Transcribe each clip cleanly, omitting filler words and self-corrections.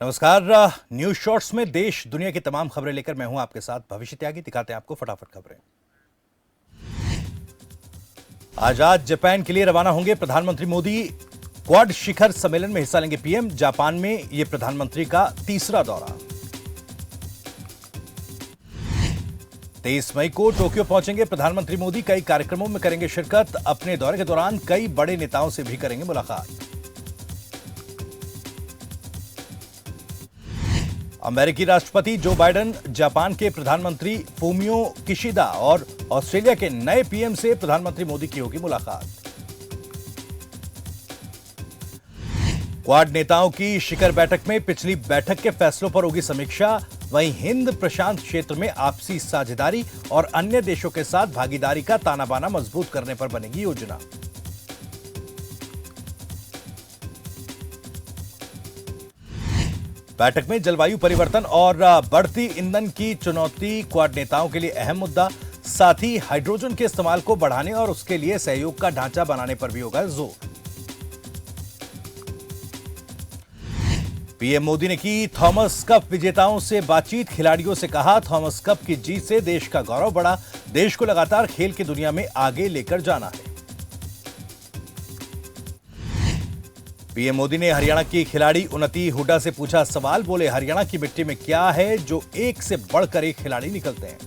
नमस्कार। News shorts में देश दुनिया की तमाम खबरें लेकर मैं हूं आपके साथ भविष्य त्यागी। दिखाते हैं आपको फटाफट खबरें। आज जापान के लिए रवाना होंगे प्रधानमंत्री मोदी। क्वाड शिखर सम्मेलन में हिस्सा लेंगे पीएम। जापान में यह प्रधानमंत्री का तीसरा दौरा। 23 मई को टोक्यो पहुंचेंगे प्रधानमंत्री मोदी। कई कार्यक्रमों में करेंगे शिरकत। अपने दौरे के दौरान कई बड़े नेताओं से भी करेंगे मुलाकात। अमेरिकी राष्ट्रपति जो बाइडेन, जापान के प्रधानमंत्री फूमियो किशिदा और ऑस्ट्रेलिया के नए पीएम से प्रधानमंत्री मोदी की होगी मुलाकात। क्वाड नेताओं की शिखर बैठक में पिछली बैठक के फैसलों पर होगी समीक्षा। वहीं हिंद प्रशांत क्षेत्र में आपसी साझेदारी और अन्य देशों के साथ भागीदारी का तानाबाना मजबूत करने पर बनेगी योजना। बैठक में जलवायु परिवर्तन और बढ़ती ईंधन की चुनौती क्वाड नेताओं के लिए अहम मुद्दा। साथ ही हाइड्रोजन के इस्तेमाल को बढ़ाने और उसके लिए सहयोग का ढांचा बनाने पर भी होगा जोर। पीएम मोदी ने की थॉमस कप विजेताओं से बातचीत। खिलाड़ियों से कहा, थॉमस कप की जीत से देश का गौरव बढ़ा। देश को लगातार खेल की दुनिया में आगे लेकर जाना है। पीएम मोदी ने हरियाणा की खिलाड़ी उन्नति हुड्डा से पूछा सवाल। बोले, हरियाणा की मिट्टी में क्या है जो एक से बढ़कर एक खिलाड़ी निकलते हैं।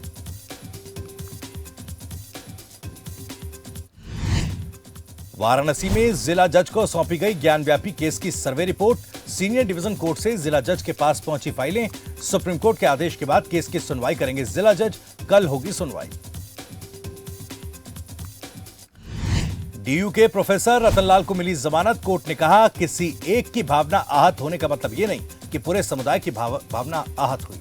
वाराणसी में जिला जज को सौंपी गई ज्ञानव्यापी केस की survey report. Senior division court से जिला जज के पास पहुंची फाइलें। सुप्रीम कोर्ट के आदेश के बाद केस की सुनवाई करेंगे जिला जज। कल होगी सुनवाई। डीयू के प्रोफेसर रतनलाल को मिली जमानत। कोर्ट ने कहा, किसी एक की भावना आहत होने का मतलब यह नहीं कि पूरे समुदाय की भावना आहत हुई।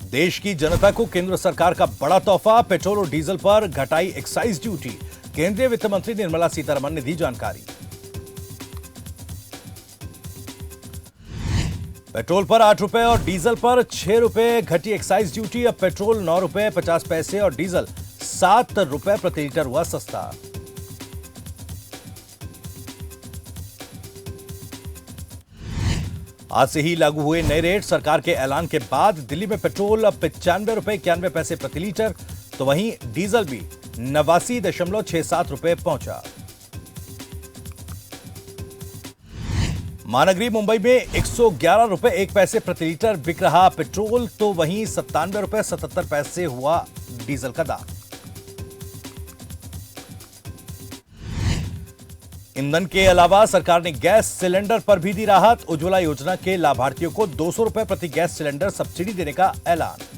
देश की जनता को केंद्र सरकार का बड़ा तोहफा। पेट्रोल और डीजल पर घटाई एक्साइज ड्यूटी। केंद्रीय वित्त मंत्री निर्मला सीतारमण ने दी जानकारी। पेट्रोल पर 8 रुपए और डीजल पर 6 रुपए घटी एक्साइज ड्यूटी। अब पेट्रोल 9 रुपए 50 पैसे और डीजल 7 रुपए प्रति लीटर हुआ सस्ता। आज से ही लागू हुए नए रेट। सरकार के ऐलान के बाद दिल्ली में पेट्रोल अब 95 रुपए 91 पैसे प्रति लीटर, तो वहीं डीजल भी 89.67 रुपए पहुंचा। महानगरी मुंबई में 111 रुपए 1 पैसे प्रति लीटर बिक रहा पेट्रोल, तो वहीं 97 रुपए 77 पैसे हुआ डीजल का दाम। ईंधन के अलावा सरकार ने गैस सिलेंडर पर भी दी राहत। उज्ज्वला योजना के लाभार्थियों को 200 रुपए प्रति गैस सिलेंडर सब्सिडी देने का ऐलान।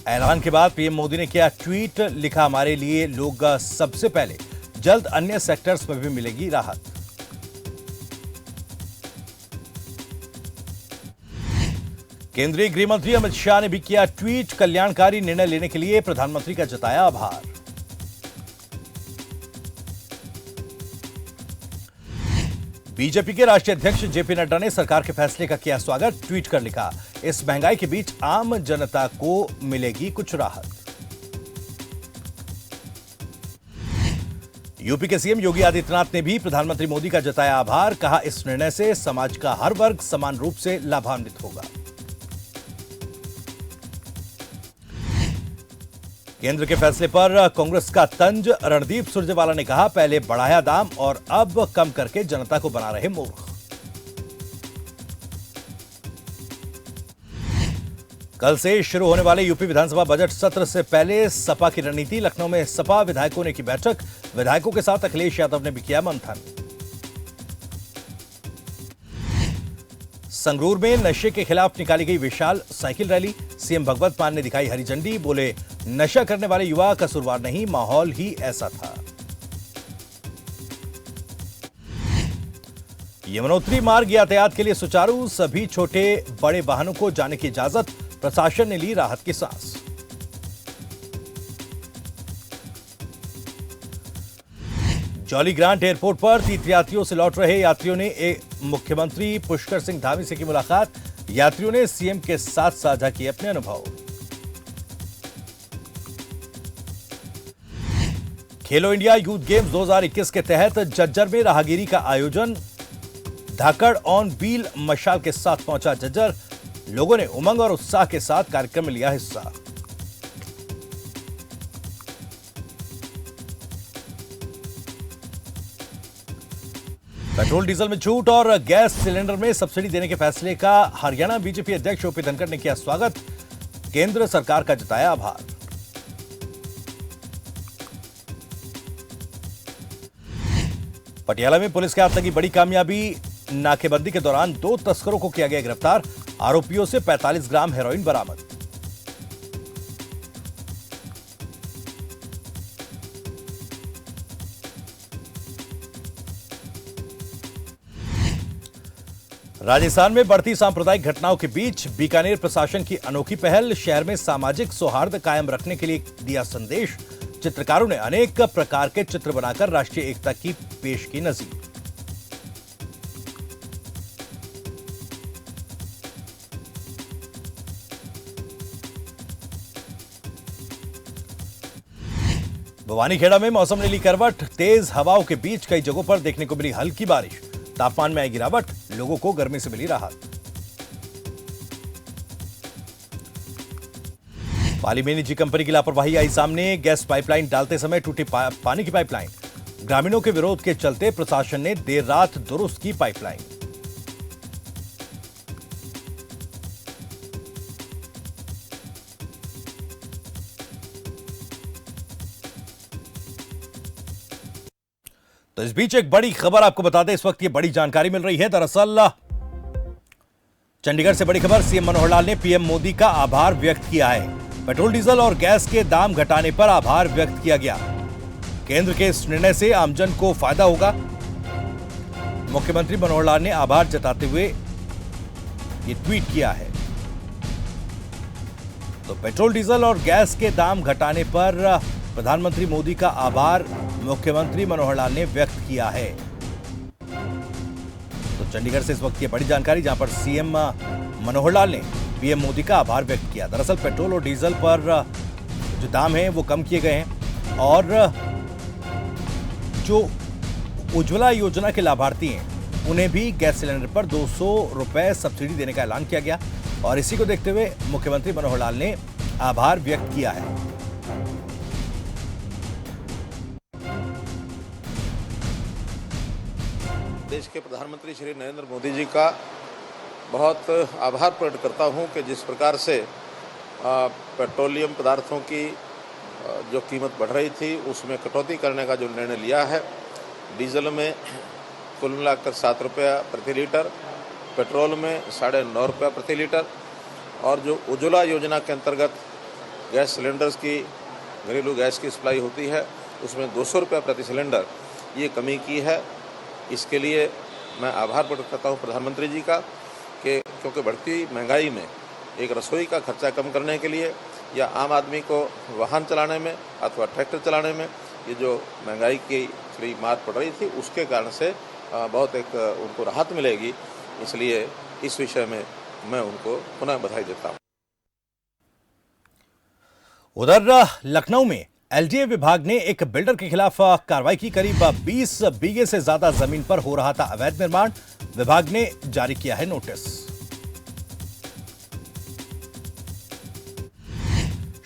ऐलान के बाद पीएम मोदी ने किया ट्वीट। लिखा, हमारे लिए लोग सबसे पहले, जल्द अन्य सेक्टर्स में भी मिलेगी राहत। केंद्रीय गृह मंत्री अमित शाह ने भी किया ट्वीट। कल्याणकारी निर्णय लेने के लिए प्रधानमंत्री का जताया आभार। बीजेपी के राष्ट्रीय अध्यक्ष जेपी नड्डा ने सरकार के फैसले का किया स्वागत। ट्वीट कर लिखा, इस महंगाई के बीच आम जनता को मिलेगी कुछ राहत। यूपी के सीएम योगी आदित्यनाथ ने भी प्रधानमंत्री मोदी का जताया आभार। कहा, इस निर्णय से समाज का हर वर्ग समान रूप से लाभान्वित होगा। केंद्र के फैसले पर कांग्रेस का तंज। रणदीप सुरजेवाला ने कहा, पहले बढ़ाया दाम और अब कम करके जनता को बना रहे मूर्ख। कल से शुरू होने वाले यूपी विधानसभा बजट सत्र से पहले सपा की रणनीति। लखनऊ में सपा विधायकों ने की बैठक। विधायकों के साथ अखिलेश यादव ने भी किया मंथन। संगरूर में नशे के खिलाफ निकाली गई विशाल साइकिल रैली। सीएम भगवत मान ने दिखाई हरी झंडी। बोले, नशा करने वाले युवा कसूरवार नहीं, माहौल ही ऐसा था। यमुनोत्री मार्ग यातायात के लिए सुचारू। सभी छोटे बड़े वाहनों को जाने की इजाजत। प्रशासन ने ली राहत की सांस। जॉली ग्रांट एयरपोर्ट पर तीर्थयात्रियों से लौट रहे यात्रियों ने मुख्यमंत्री पुष्कर सिंह धामी से की मुलाकात। यात्रियों ने सीएम के साथ साझा किए अपने अनुभव। खेलो इंडिया यूथ गेम्स 2021 के तहत झज्जर में राहगिरी का आयोजन। धाकड़ ऑन व्हील मशाल के साथ पहुंचा झज्जर। लोगों ने उमंग और उत्साह के साथ कार्यक्रम में लिया हिस्सा। पेट्रोल डीजल में छूट और गैस सिलेंडर में सब्सिडी देने के फैसले का हरियाणा बीजेपी अध्यक्ष ओपी धनखड़ ने किया स्वागत। केंद्र सरकार का जताया आभार। पटियाला में पुलिस के हाथ लगी बड़ी कामयाबी। नाकेबंदी के दौरान 2 तस्करों को किया गया गिरफ्तार। आरोपियों से 45 ग्राम हेरोइन बरामद। राजस्थान में बढ़ती सांप्रदायिक घटनाओं के बीच बीकानेर प्रशासन की अनोखी पहल। शहर में सामाजिक सौहार्द कायम रखने के लिए दिया संदेश। चित्रकारों ने अनेक प्रकार के चित्र बनाकर राष्ट्रीय एकता की पेश की नजीर। भवानीखेड़ा में मौसम ने ली करवट। तेज हवाओं के बीच कई जगहों पर देखने को मिली हल्की बारिश। तापमान में आई गिरावट। लोगों को गर्मी से मिली राहत। पाली में निजी कंपनी की लापरवाही आई सामने। गैस पाइपलाइन डालते समय टूटी पानी की पाइपलाइन। ग्रामीणों के विरोध के चलते प्रशासन ने देर रात दुरुस्त की पाइपलाइन। तो इस बीच एक बड़ी खबर आपको बता दें, इस वक्त ये बड़ी जानकारी मिल रही है। दरअसल चंडीगढ़ से बड़ी खबर, सीएम मनोहर लाल ने पीएम मोदी का आभार व्यक्त किया है। पेट्रोल डीजल और गैस के दाम घटाने पर आभार व्यक्त किया गया। केंद्र के इस निर्णय से आमजन को फायदा होगा। मुख्यमंत्री मनोहर लाल ने आभार जताते हुए ये ट्वीट किया है। तो पेट्रोल डीजल और गैस के दाम घटाने पर प्रधानमंत्री मोदी का आभार मुख्यमंत्री मनोहर लाल ने व्यक्त किया है। तो चंडीगढ़ से इस वक्त की बड़ी जानकारी, जहां पर सीएम मनोहर लाल ने पीएम मोदी का आभार व्यक्त किया। दरअसल पेट्रोल और डीजल पर जो दाम हैं वो कम किए गए हैं और जो उज्ज्वला योजना के लाभार्थी हैं उन्हें भी गैस सिलेंडर पर 200 रुपए सब्सिडी देने का ऐलान किया गया और इसी को देखते हुए मुख्यमंत्री मनोहर लाल ने आभार व्यक्त किया है। देश के प्रधानमंत्री श्री नरेंद्र मोदी जी का बहुत आभार प्रकट करता हूं कि जिस प्रकार से पेट्रोलियम पदार्थों की जो कीमत बढ़ रही थी उसमें कटौती करने का जो निर्णय लिया है। डीजल में कुल मिलाकर 7 रुपया प्रति लीटर, पेट्रोल में 9.5 रुपया प्रति लीटर और जो उज्ज्वला योजना के अंतर्गत गैस सिलेंडर्स की घरेलू गैस की सप्लाई होती है उसमें 200 रुपया प्रति सिलेंडर ये कमी की है। इसके लिए मैं आभार प्रकट करता हूँ प्रधानमंत्री जी का कि क्योंकि बढ़ती महंगाई में एक रसोई का खर्चा कम करने के लिए या आम आदमी को वाहन चलाने में अथवा ट्रैक्टर चलाने में ये जो महंगाई की थोड़ी मार पड़ रही थी उसके कारण से बहुत एक उनको राहत मिलेगी। इसलिए इस विषय में मैं उनको पुनः बधाई देता हूँ। उधर लखनऊ में एलडीए विभाग ने एक बिल्डर के खिलाफ कार्रवाई की। करीब 20 बीघे से ज्यादा जमीन पर हो रहा था अवैध निर्माण। विभाग ने जारी किया है नोटिस।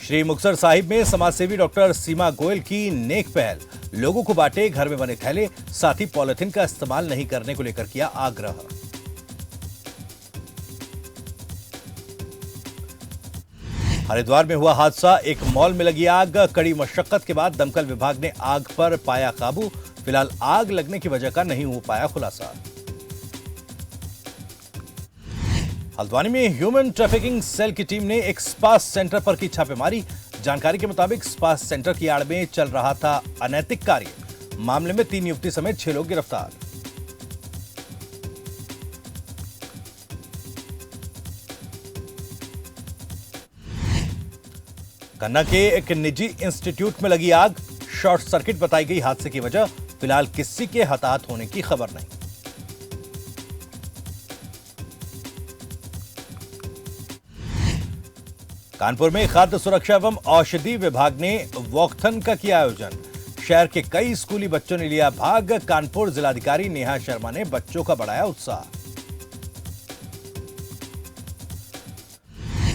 श्री मुक्तसर साहिब में समाजसेवी डॉक्टर सीमा गोयल की नेक पहल। लोगों को बांटे घर में बने थैले, साथ ही पॉलिथीन का इस्तेमाल नहीं करने को लेकर किया आग्रह। हरिद्वार में हुआ हादसा, एक मॉल में लगी आग। कड़ी मशक्कत के बाद दमकल विभाग ने आग पर पाया काबू। फिलहाल आग लगने की वजह का नहीं हो पाया खुलासा। हल्द्वानी में ह्यूमन ट्रैफिकिंग सेल की टीम ने एक स्पा सेंटर पर की छापेमारी। जानकारी के मुताबिक स्पा सेंटर की आड़ में चल रहा था अनैतिक कार्य। मामले में 3 युवती समेत 6 लोग गिरफ्तार। खन्ना के एक निजी इंस्टीट्यूट में लगी आग। शॉर्ट सर्किट बताई गई हादसे की वजह। फिलहाल किसी के हताहत होने की खबर नहीं। कानपुर में खाद्य सुरक्षा एवं औषधि विभाग ने वॉकथन का किया आयोजन। शहर के कई स्कूली बच्चों ने लिया भाग। कानपुर जिलाधिकारी नेहा शर्मा ने बच्चों का बढ़ाया उत्साह।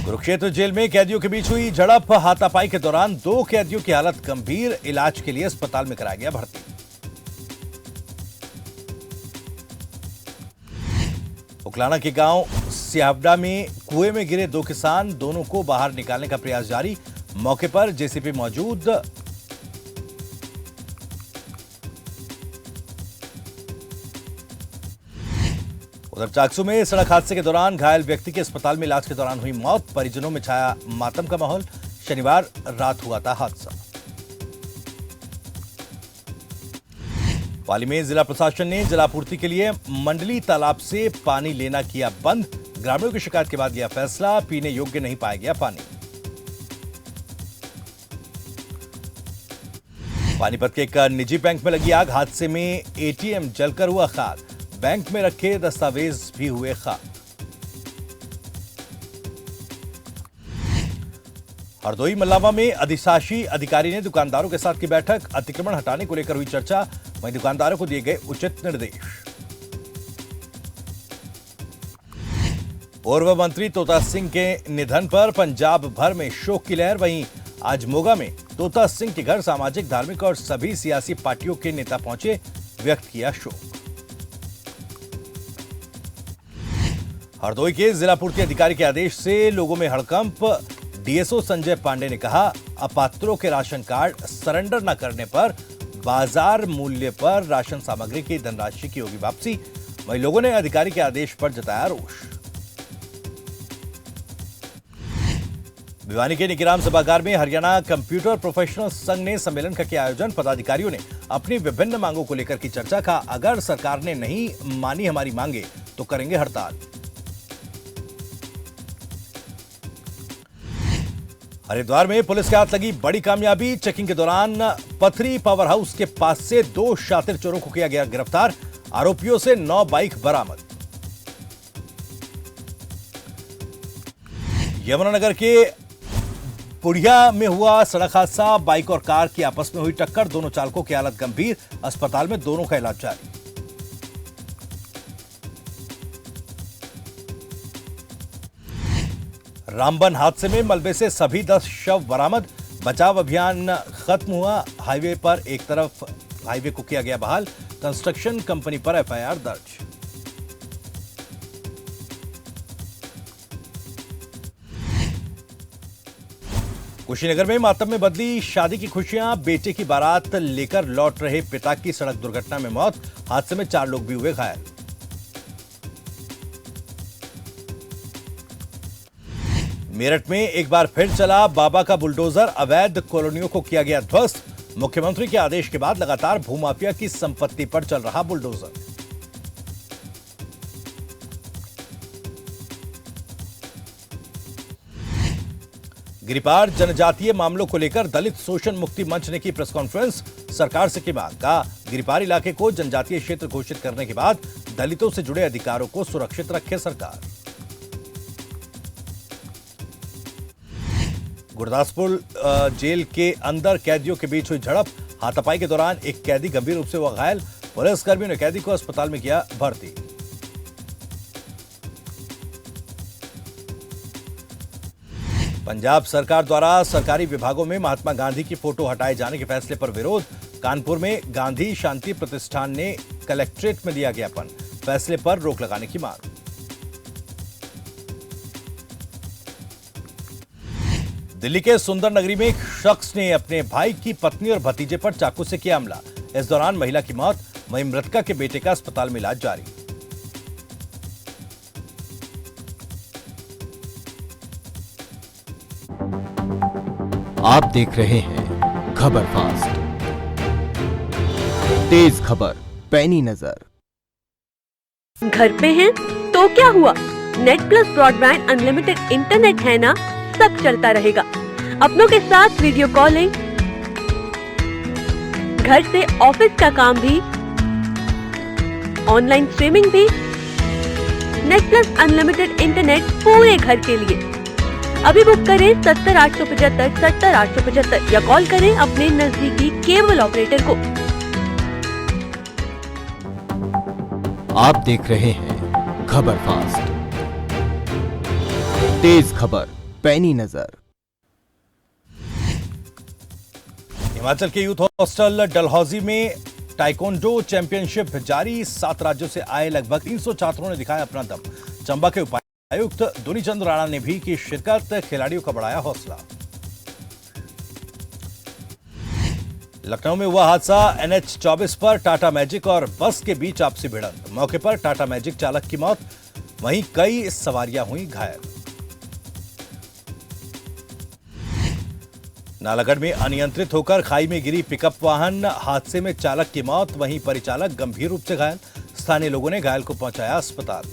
कुरुक्षेत्र जेल में कैदियों के बीच हुई झड़प। हाथापाई के दौरान 2 कैदियों की हालत गंभीर, इलाज के लिए अस्पताल में कराया गया भर्ती। उकलाना के गांव सियावडा में कुएं में गिरे 2 किसान, दोनों को बाहर निकालने का प्रयास जारी। मौके पर जेसीबी मौजूद। उधर चाकसू में सड़क हादसे के दौरान घायल व्यक्ति के अस्पताल में इलाज के दौरान हुई मौत। परिजनों में छाया मातम का माहौल। शनिवार रात हुआ था हादसा। पाली में जिला प्रशासन ने जलापूर्ति के लिए मंडली तालाब से पानी लेना किया बंद। ग्रामीणों की शिकायत के बाद लिया फैसला, पीने योग्य नहीं पाया गया पानी। पानीपत के एक निजी बैंक में लगी आग। हादसे में एटीएम जलकर हुआ खाक। बैंक में रखे दस्तावेज भी हुए खाक। हरदोई मल्लावा में अधिशासी अधिकारी ने दुकानदारों के साथ की बैठक। अतिक्रमण हटाने को लेकर हुई चर्चा। वहीं दुकानदारों को दिए गए उचित निर्देश। पूर्व मंत्री तोता सिंह के निधन पर पंजाब भर में शोक की लहर। वहीं आज मोगा में तोता सिंह के घर सामाजिक, धार्मिक और सभी सियासी पार्टियों के नेता पहुंचे, व्यक्त किया शोक। हरदोई के जिला पूर्ति अधिकारी के आदेश से लोगों में हड़कंप। डीएसओ संजय पांडे ने कहा, अपात्रों के राशन कार्ड सरेंडर न करने पर बाजार मूल्य पर राशन सामग्री की धनराशि की होगी वापसी। वहीं लोगों ने अधिकारी के आदेश पर जताया रोष। भिवानी के निकिराम सभागार में हरियाणा कंप्यूटर प्रोफेशनल संघ ने सम्मेलन का किया आयोजन। पदाधिकारियों ने अपनी विभिन्न मांगों को लेकर की चर्चा का। अगर सरकार ने नहीं मानी हमारी मांगे तो करेंगे हड़ताल। हरिद्वार में पुलिस के हाथ लगी बड़ी कामयाबी। चेकिंग के दौरान पथरी पावर हाउस के पास से 2 शातिर चोरों को किया गया गिरफ्तार। आरोपियों से 9 बाइक बरामद। यमुनानगर के पुड़िया में हुआ सड़क हादसा। बाइक और कार की आपस में हुई टक्कर। दोनों चालकों की हालत गंभीर, अस्पताल में दोनों का इलाज जारी। रामबन हादसे में मलबे से सभी 10 शव बरामद। बचाव अभियान खत्म हुआ। हाईवे पर एक तरफ हाईवे को किया गया बहाल। कंस्ट्रक्शन कंपनी पर एफआईआर दर्ज। कुशीनगर में मातम में बदली शादी की खुशियां। बेटे की बारात लेकर लौट रहे पिता की सड़क दुर्घटना में मौत। हादसे में 4 लोग भी हुए घायल। मेरठ में एक बार फिर चला बाबा का बुलडोजर। अवैध कॉलोनियों को किया गया ध्वस्त। मुख्यमंत्री के आदेश के बाद लगातार भूमाफिया की संपत्ति पर चल रहा बुलडोजर। गिरिपार जनजातीय मामलों को लेकर दलित शोषण मुक्ति मंच ने की प्रेस कॉन्फ्रेंस। सरकार से की मांग। कहा, गिरिपार इलाके को जनजातीय क्षेत्र घोषित करने के बाद दलितों से जुड़े अधिकारों को सुरक्षित रखे सरकार। गुरदासपुर जेल के अंदर कैदियों के बीच हुई झड़प। हाथापाई के दौरान एक कैदी गंभीर रूप से हुआ घायल। पुलिसकर्मियों ने कैदी को अस्पताल में किया भर्ती। पंजाब सरकार द्वारा सरकारी विभागों में महात्मा गांधी की फोटो हटाए जाने के फैसले पर विरोध। कानपुर में गांधी शांति प्रतिष्ठान ने कलेक्ट्रेट में दिया ज्ञापन। फैसले पर रोक लगाने की मांग। दिल्ली के सुंदर नगरी में एक शख्स ने अपने भाई की पत्नी और भतीजे पर चाकू से किया हमला। इस दौरान महिला की मौत। वहीं मृतका के बेटे का अस्पताल में इलाज जारी। आप देख रहे हैं खबर फास्ट, तेज खबर, पैनी नजर। घर पे हैं तो क्या हुआ, net plus broadband unlimited internet है ना, सब चलता रहेगा। अपनों के साथ वीडियो कॉलिंग, घर से ऑफिस का काम भी, ऑनलाइन स्ट्रीमिंग भी। नेट प्लस अनलिमिटेड इंटरनेट पूरे घर के लिए अभी बुक करें 70-875 70-875 या कॉल करें अपने नजदीकी केबल ऑपरेटर को। आप देख रहे हैं खबर फास्ट, तेज खबर पैनी नजर। हिमाचल के यूथ हॉस्टल डलहौजी में टाइकोंडो चैंपियनशिप जारी, 7 राज्यों से आए लगभग 300 छात्रों ने दिखाया अपना दम। चंबा के उपायुक्त दुनीचंद राणा ने भी की शिरकत, खिलाड़ियों का बढ़ाया हौसला। लखनऊ में हुआ हादसा, NH 24 पर टाटा मैजिक और बस के बीच आपसी भिड़ंत। मौके पर टाटा मैजिक चालक की मौत, वहीं कई सवारियां हुई घायल। नालागढ़ में अनियंत्रित होकर खाई में गिरी पिकअप वाहन, हादसे में चालक की मौत, वहीं परिचालक गंभीर रूप से घायल। स्थानीय लोगों ने घायल को पहुंचाया अस्पताल।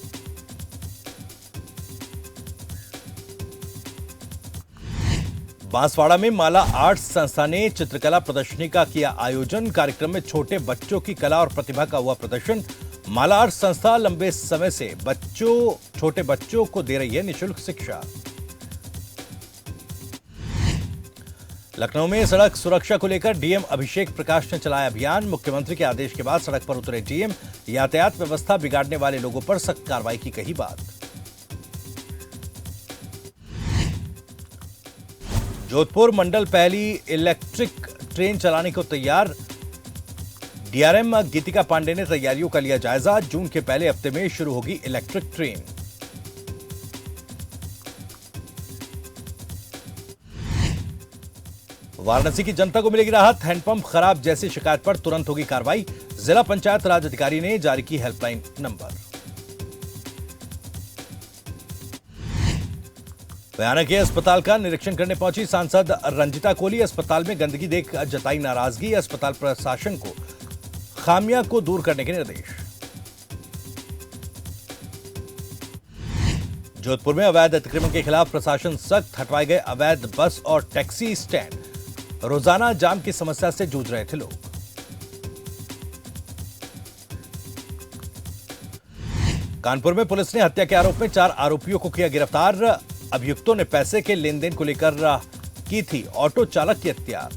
बांसवाड़ा में माला आर्ट्स संस्था ने चित्रकला प्रदर्शनी का किया आयोजन। कार्यक्रम में छोटे बच्चों की कला और प्रतिभा का हुआ प्रदर्शन। माला आर्ट्स संस्था लंबे समय से छोटे बच्चों को दे रही है निःशुल्क शिक्षा। लखनऊ में सड़क सुरक्षा को लेकर डीएम अभिषेक प्रकाश ने चलाया अभियान। मुख्यमंत्री के आदेश के बाद सड़क पर उतरे डीएम, यातायात व्यवस्था बिगाड़ने वाले लोगों पर सख्त कार्रवाई की कही बात। जोधपुर मंडल पहली इलेक्ट्रिक ट्रेन चलाने को तैयार। डीआरएम गीतिका पांडे ने तैयारियों का लिया जायजा। जून के पहले हफ्ते में शुरू होगी इलेक्ट्रिक ट्रेन। वाराणसी की जनता को मिलेगी राहत, हैंडपंप खराब जैसी शिकायत पर तुरंत होगी कार्रवाई। जिला पंचायत राज अधिकारी ने जारी की हेल्पलाइन नंबर। बयाना के अस्पताल का निरीक्षण करने पहुंची सांसद रंजिता कोहली। अस्पताल में गंदगी देख जताई नाराजगी। अस्पताल प्रशासन को खामियां को दूर करने के निर्देश। जोधपुर में अवैध अतिक्रमण के खिलाफ प्रशासन सख्त, हटवाए गए अवैध बस और टैक्सी स्टैंड। रोजाना जाम की समस्या से जूझ रहे थे लोग। कानपुर में पुलिस ने हत्या के आरोप में 4 आरोपियों को किया गिरफ्तार। अभियुक्तों ने पैसे के लेन देन को लेकर की थी ऑटो चालक की हत्या।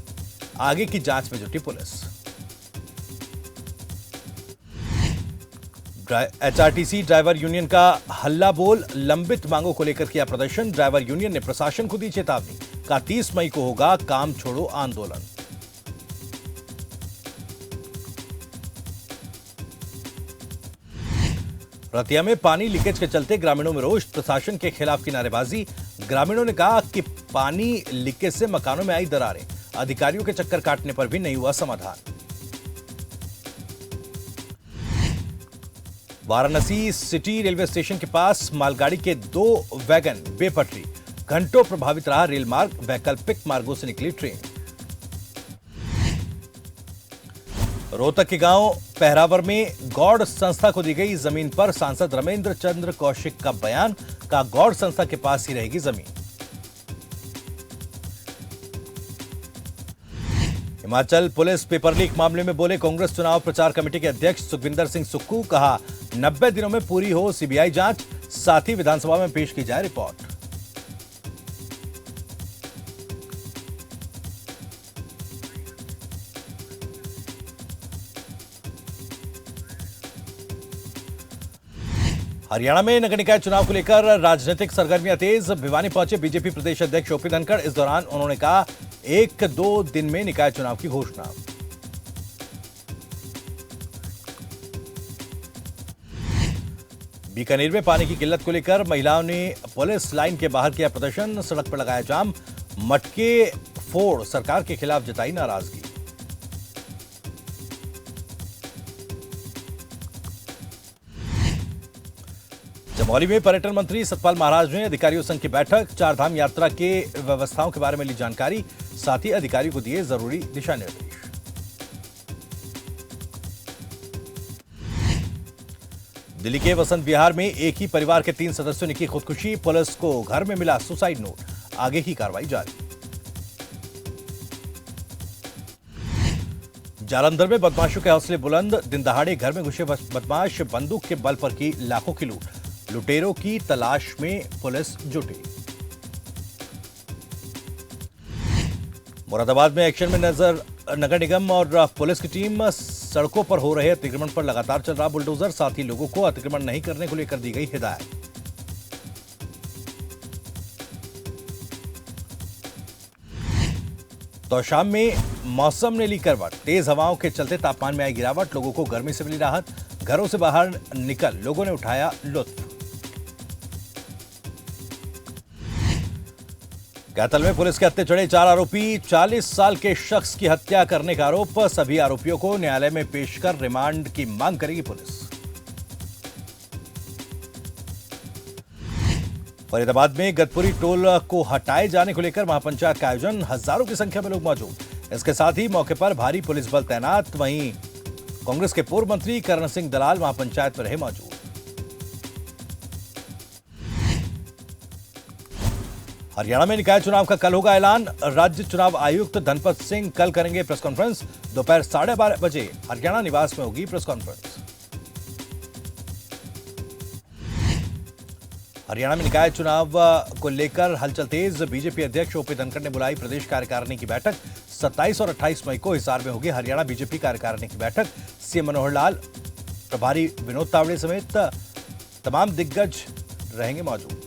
आगे की जांच में जुटी पुलिस। एचआरटीसी ड्राइवर यूनियन का हल्ला बोल, लंबित मांगों को लेकर किया प्रदर्शन। ड्राइवर यूनियन ने प्रशासन को दी चेतावनी, कहा 30 मई को होगा काम छोड़ो आंदोलन। रतिया में पानी लीकेज के चलते ग्रामीणों में रोष, प्रशासन के खिलाफ की नारेबाजी। ग्रामीणों ने कहा कि पानी लीकेज से मकानों में आई दरारें, अधिकारियों के चक्कर काटने पर भी नहीं हुआ समाधान। वाराणसी सिटी रेलवे स्टेशन के पास मालगाड़ी के 2 वैगन बेपटरी, घंटों प्रभावित रहा रेल मार्ग। वैकल्पिक मार्गों से निकली ट्रेन। रोहतक के गांव पहरावर में गौड़ संस्था को दी गई जमीन पर सांसद रमेंद्र चंद्र कौशिक का बयान, का गौड़ संस्था के पास ही रहेगी जमीन। हिमाचल पुलिस पेपर लीक मामले में बोले कांग्रेस चुनाव प्रचार कमेटी के अध्यक्ष सुखविंदर सिंह सुक्खू। कहा 90 दिनों में पूरी हो सीबीआई जांच, साथ ही विधानसभा में पेश की जाए रिपोर्ट। हरियाणा में नगर निकाय चुनाव को लेकर राजनीतिक सरगर्मियां तेज। भिवानी पहुंचे बीजेपी प्रदेश अध्यक्ष ओपी धनखड़। इस दौरान उन्होंने कहा 1-2 दिन में निकाय चुनाव की घोषणा। बीकानेर में पानी की किल्लत को लेकर महिलाओं ने पुलिस लाइन के बाहर किया प्रदर्शन, सड़क पर लगाया जाम। मटके फोड़ सरकार के खिलाफ जताई नाराजगी। चमोली में पर्यटन मंत्री सतपाल महाराज ने अधिकारियों संघ की बैठक, 4 धाम यात्रा के व्यवस्थाओं के बारे में ली जानकारी, साथ ही अधिकारियों को दिए जरूरी दिशा निर्देश। दिल्ली के वसंत विहार में एक ही परिवार के 3 सदस्यों ने की खुदकुशी। पुलिस को घर में मिला सुसाइड नोट, आगे की कार्रवाई जारी। जालंधर में बदमाशों के हौसले बुलंद, दिन दहाड़े घर में घुसे बदमाश, बंदूक के बल पर की लाखों की लूट। लुटेरों की तलाश में पुलिस जुटी। मुरादाबाद में एक्शन में नजर नगर निगम और पुलिस की टीम। सड़कों पर हो रहे अतिक्रमण पर लगातार चल रहा बुलडोजर, साथ ही लोगों को अतिक्रमण नहीं करने को लेकर दी गई हिदायत। तो शाम में मौसम ने ली करवट, तेज हवाओं के चलते तापमान में आई गिरावट, लोगों को गर्मी से मिली राहत। घरों से बाहर निकल लोगों ने उठाया लुत्फ। कैथल में पुलिस के हत्थे चढ़े 4 आरोपी, 40 साल के शख्स की हत्या करने का आरोप। सभी आरोपियों को न्यायालय में पेश कर रिमांड की मांग करेगी पुलिस। फरीदाबाद में गदपुरी टोल को हटाए जाने को लेकर महापंचायत का आयोजन, हजारों की संख्या में लोग मौजूद। इसके साथ ही मौके पर भारी पुलिस बल तैनात। वहीं कांग्रेस के पूर्व मंत्री करण सिंह दलाल महापंचायत में रहे मौजूद। हरियाणा में निकाय चुनाव का कल होगा ऐलान। राज्य चुनाव आयुक्त धनपत सिंह कल करेंगे प्रेस कॉन्फ्रेंस। दोपहर 12:30 बजे हरियाणा निवास में होगी प्रेस कॉन्फ्रेंस। हरियाणा में निकाय चुनाव को लेकर हलचल तेज। बीजेपी अध्यक्ष ओपी धनखड़ ने बुलाई प्रदेश कार्यकारिणी की बैठक। 27 और 28 मई को हिसार में होगी हरियाणा बीजेपी कार्यकारिणी की बैठक। सीएम मनोहर लाल, प्रभारी विनोद तावड़े समेत तमाम दिग्गज रहेंगे मौजूद।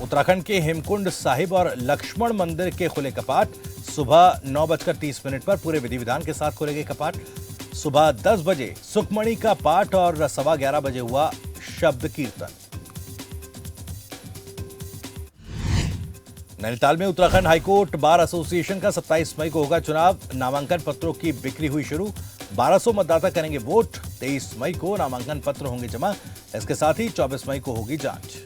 उत्तराखंड के हेमकुंड साहिब और लक्ष्मण मंदिर के खुले कपाट। सुबह 9:30 पर पूरे विधि विधान के साथ खोले गए कपाट। सुबह 10 बजे सुखमणि का पाठ और 11:15 बजे हुआ शब्द कीर्तन। नैनीताल में उत्तराखंड हाईकोर्ट बार एसोसिएशन का 27 मई को होगा चुनाव। नामांकन पत्रों की बिक्री हुई शुरू। 1200 मतदाता करेंगे वोट। 23 मई को नामांकन पत्र होंगे जमा। इसके साथ ही 24 मई को होगी जांच।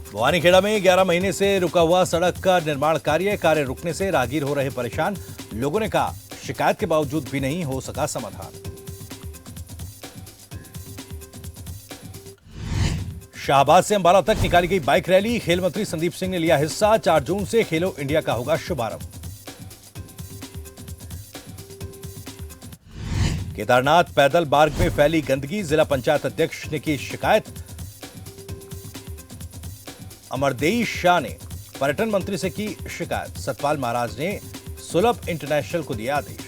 भवानीखेड़ा में 11 महीने से रुका हुआ सड़क का निर्माण कार्य रुकने से राहगीर हो रहे परेशान। लोगों ने कहा शिकायत के बावजूद भी नहीं हो सका समाधान। शाहबाद से अंबाला तक निकाली गई बाइक रैली। खेल मंत्री संदीप सिंह ने लिया हिस्सा। 4 जून से खेलो इंडिया का होगा शुभारंभ। केदारनाथ पैदल मार्ग में फैली गंदगी। जिला पंचायत अध्यक्ष ने की शिकायत। अमरदेई शाह ने पर्यटन मंत्री से की शिकायत। सतपाल महाराज ने सुलभ इंटरनेशनल को दिया आदेश।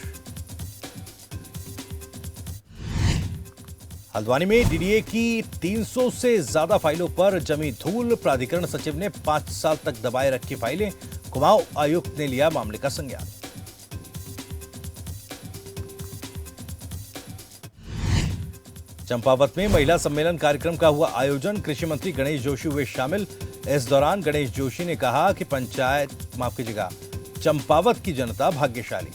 हल्द्वानी में डीडीए की 300 से ज्यादा फाइलों पर जमी धूल। प्राधिकरण सचिव ने 5 साल तक दबाए रखी फाइलें। कुमाऊं आयुक्त ने लिया मामले का संज्ञान। चंपावत में महिला सम्मेलन कार्यक्रम का हुआ आयोजन। कृषि मंत्री गणेश जोशी हुए शामिल। इस दौरान गणेश जोशी ने कहा कि चंपावत की जनता भाग्यशाली।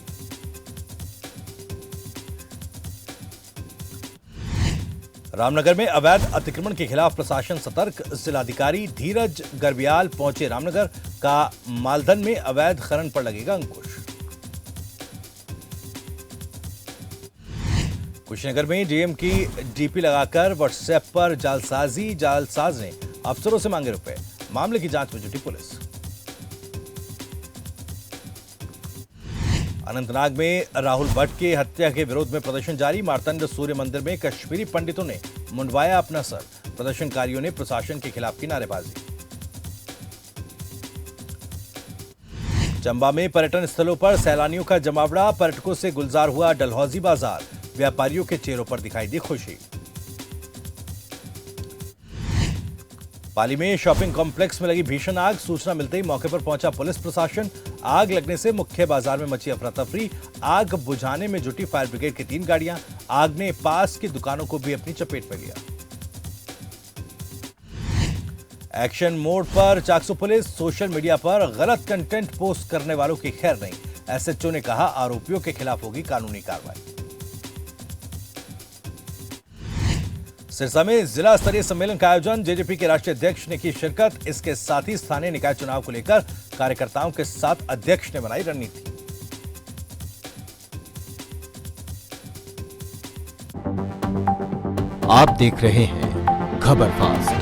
रामनगर में अवैध अतिक्रमण के खिलाफ प्रशासन सतर्क। जिलाधिकारी धीरज गर्ब्याल पहुंचे रामनगर। का मालधन में अवैध खनन पर लगेगा अंकुश। कुशीनगर में डीएम की डीपी लगाकर व्हाट्सएप पर जालसाजी। जालसाज ने अफसरों से मांगे रुपए। मामले की जांच में जुटी पुलिस। अनंतनाग में राहुल भट्ट के हत्या के विरोध में प्रदर्शन जारी। मार्तंड सूर्य मंदिर में कश्मीरी पंडितों ने मुंडवाया अपना सर। प्रदर्शनकारियों ने प्रशासन के खिलाफ की नारेबाजी। चंबा में पर्यटन स्थलों पर सैलानियों का जमावड़ा। पर्यटकों से गुलजार हुआ डलहौजी बाजार। व्यापारियों के चेहरों पर दिखाई दी खुशी। पाली में शॉपिंग कॉम्प्लेक्स में लगी भीषण आग। सूचना मिलते ही मौके पर पहुंचा पुलिस प्रशासन। आग लगने से मुख्य बाजार में मची अफरा तफरी। आग बुझाने में जुटी फायर ब्रिगेड की 3 गाड़ियां। आग ने पास की दुकानों को भी अपनी चपेट में लिया। एक्शन मोड पर चाकसू पुलिस। सोशल मीडिया पर गलत कंटेंट पोस्ट करने वालों की खैर नहीं। एसएचओ ने कहा आरोपियों के खिलाफ होगी कानूनी कार्रवाई। सिरसा में जिला स्तरीय सम्मेलन का आयोजन। जेजेपी के राष्ट्रीय अध्यक्ष ने की शिरकत। इसके साथ ही स्थानीय निकाय चुनाव को लेकर कार्यकर्ताओं के साथ अध्यक्ष ने बनाई रणनीति। आप देख रहे हैं खबर फास्ट।